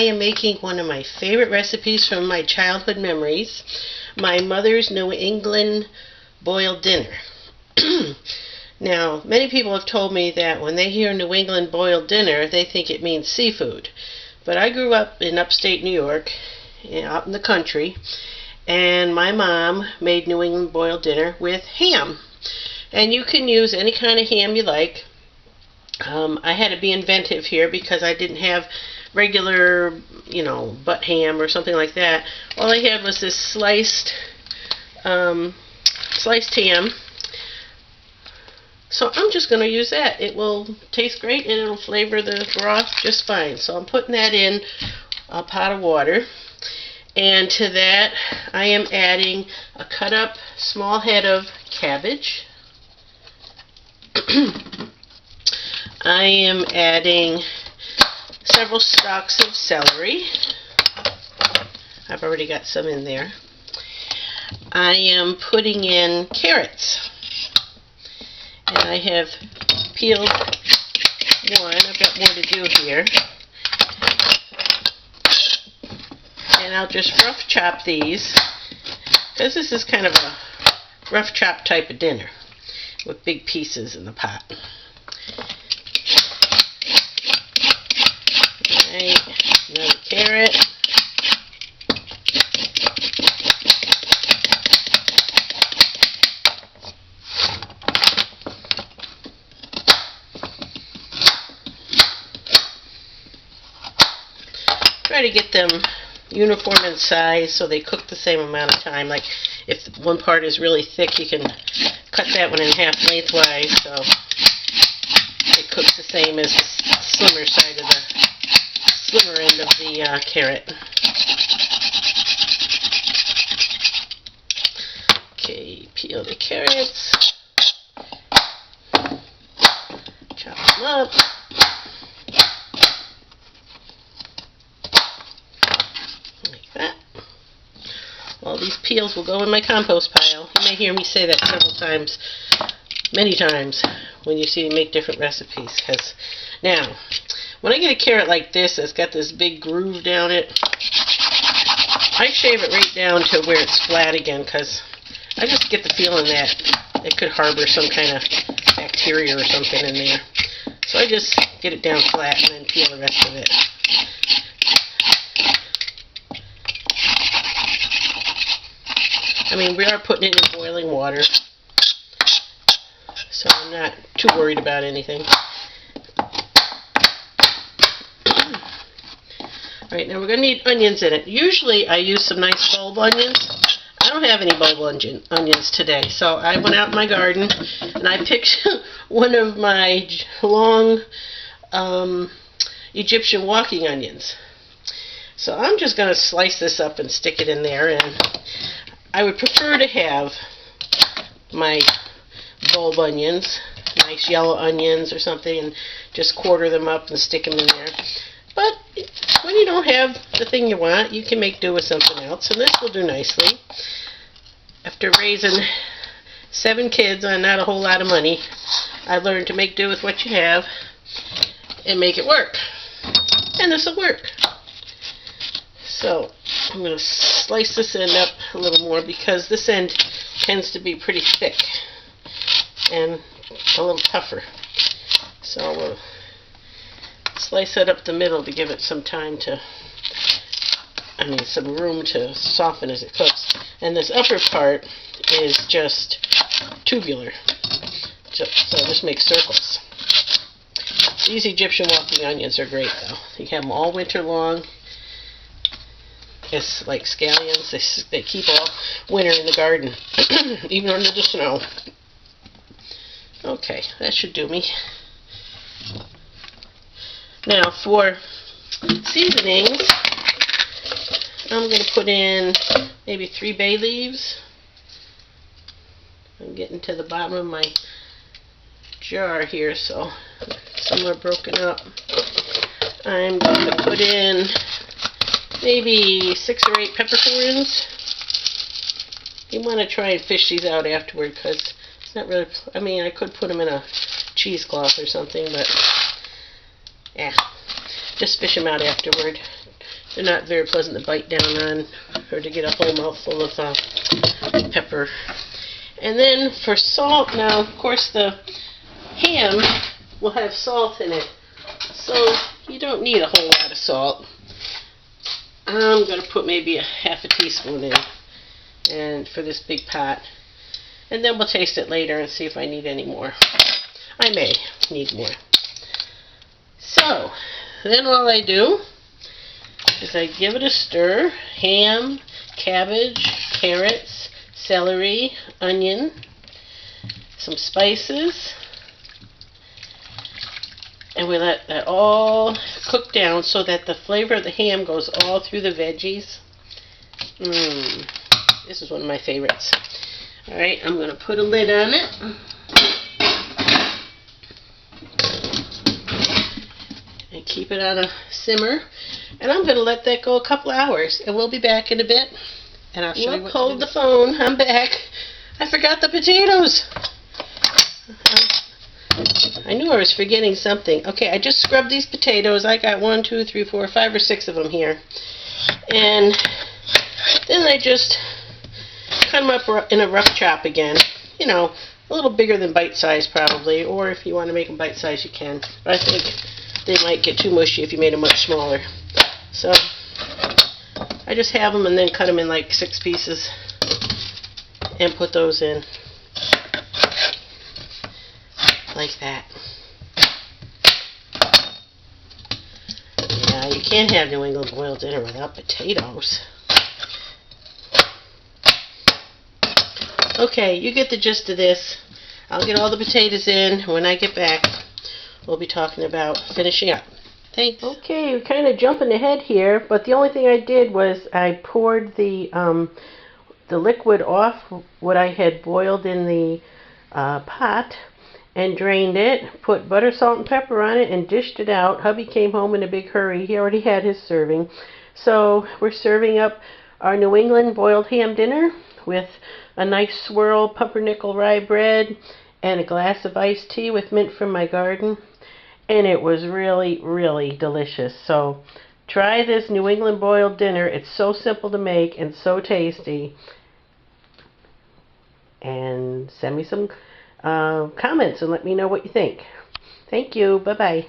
am making one of my favorite recipes from my childhood memories, my mother's New England boiled dinner. Now, many people have told me that when they hear New England boiled dinner, they think it means seafood. But I grew up in upstate New York, out in the country, and my mom made New England boiled dinner with ham. And you can use any kind of ham you like. I had to be inventive here because I didn't have regular, butt ham or something like that. All I had was this sliced ham. So I'm just going to use that. It will taste great and it'll flavor the broth just fine. So I'm putting that in a pot of water. And to that I am adding a cut up small head of cabbage. I am adding several stalks of celery. I've already got some in there. I am putting in carrots. And I have peeled one. I've got more to do here. And I'll just rough chop these, because this is kind of a rough chop type of dinner with big pieces in the pot. Alright, another carrot. Try to get them uniform in size so they cook the same amount of time. Like if one part is really thick, you can cut that one in half lengthwise so it cooks the same as the slimmer side of the slimmer end of the carrot. Okay, peel the carrots, chop them up. All these peels will go in my compost pile. You may hear me say that several times, many times, when you see me make different recipes. Now, when I get a carrot like this that's got this big groove down it, I shave it right down to where it's flat again, because I just get the feeling that it could harbor some kind of bacteria or something in there. So I just get it down flat and then peel the rest of it. I mean, we are putting it in boiling water, so I'm not too worried about anything. Alright, now we're going to need onions in it. Usually I use some nice bulb onions. I don't have any bulb onions today, so I went out in my garden and I picked one of my long Egyptian walking onions. So I'm just going to slice this up and stick it in there, and I would prefer to have my bulb onions, nice yellow onions or something, and just quarter them up and stick them in there. But when you don't have the thing you want, you can make do with something else, and this will do nicely. After raising 7 kids on not a whole lot of money, I learned to make do with what you have and make it work. And this will work. So I'm going to slice this end up a little more because this end tends to be pretty thick and a little tougher. So we'll slice it up the middle to give it some time to, some room to soften as it cooks. And this upper part is just tubular. So just make circles. These Egyptian walking onions are great though. You have them all winter long. It's like scallions. They keep all winter in the garden, even under the snow. Okay, that should do me. Now for seasonings, I'm going to put in maybe 3 bay leaves. I'm getting to the bottom of my jar here, so some are broken up. I'm going to put in maybe 6 or 8 peppercorns. You want to try and fish these out afterward because it's not really, I could put them in a cheesecloth or something, but yeah, just fish them out afterward. They're not very pleasant to bite down on or to get a whole mouthful of pepper. And then for salt, now of course the ham will have salt in it, so you don't need a whole lot of salt. I'm going to put maybe a half a teaspoon in, and for this big pot, and then we'll taste it later and see if I need any more. I may need more. So then all I do is I give it a stir. Ham, cabbage, carrots, celery, onion, some spices, and we let that all cook down so that the flavor of the ham goes all through the veggies. This is one of my favorites. Alright, I'm going to put a lid on it. And keep it on a simmer. And I'm going to let that go a couple hours. And we'll be back in a bit. And I'll show you what. Hold the phone. I'm back. I forgot the potatoes. I knew I was forgetting something. Okay, I just scrubbed these potatoes. I got 1, 2, 3, 4, 5 or 6 of them here. And then I just cut them up in a rough chop again. You know, a little bigger than bite size probably. Or if you want to make them bite size, you can. But I think they might get too mushy if you made them much smaller. So I just have them and then cut them in like 6 pieces and put those in. Like that. Yeah, you can't have New England boiled dinner without potatoes. Okay, you get the gist of this. I'll get all the potatoes in. When I get back, we'll be talking about finishing up. Thanks. Okay, we're kind of jumping ahead here, but the only thing I did was I poured the liquid off what I had boiled in the pot, and drained it, put butter, salt, and pepper on it, and dished it out. Hubby came home in a big hurry. He already had his serving. So we're serving up our New England boiled ham dinner with a nice swirl pumpernickel rye bread and a glass of iced tea with mint from my garden. And it was really, really delicious. So try this New England boiled dinner. It's so simple to make and so tasty. And send me some comments and let me know what you think. Thank you. Bye-bye.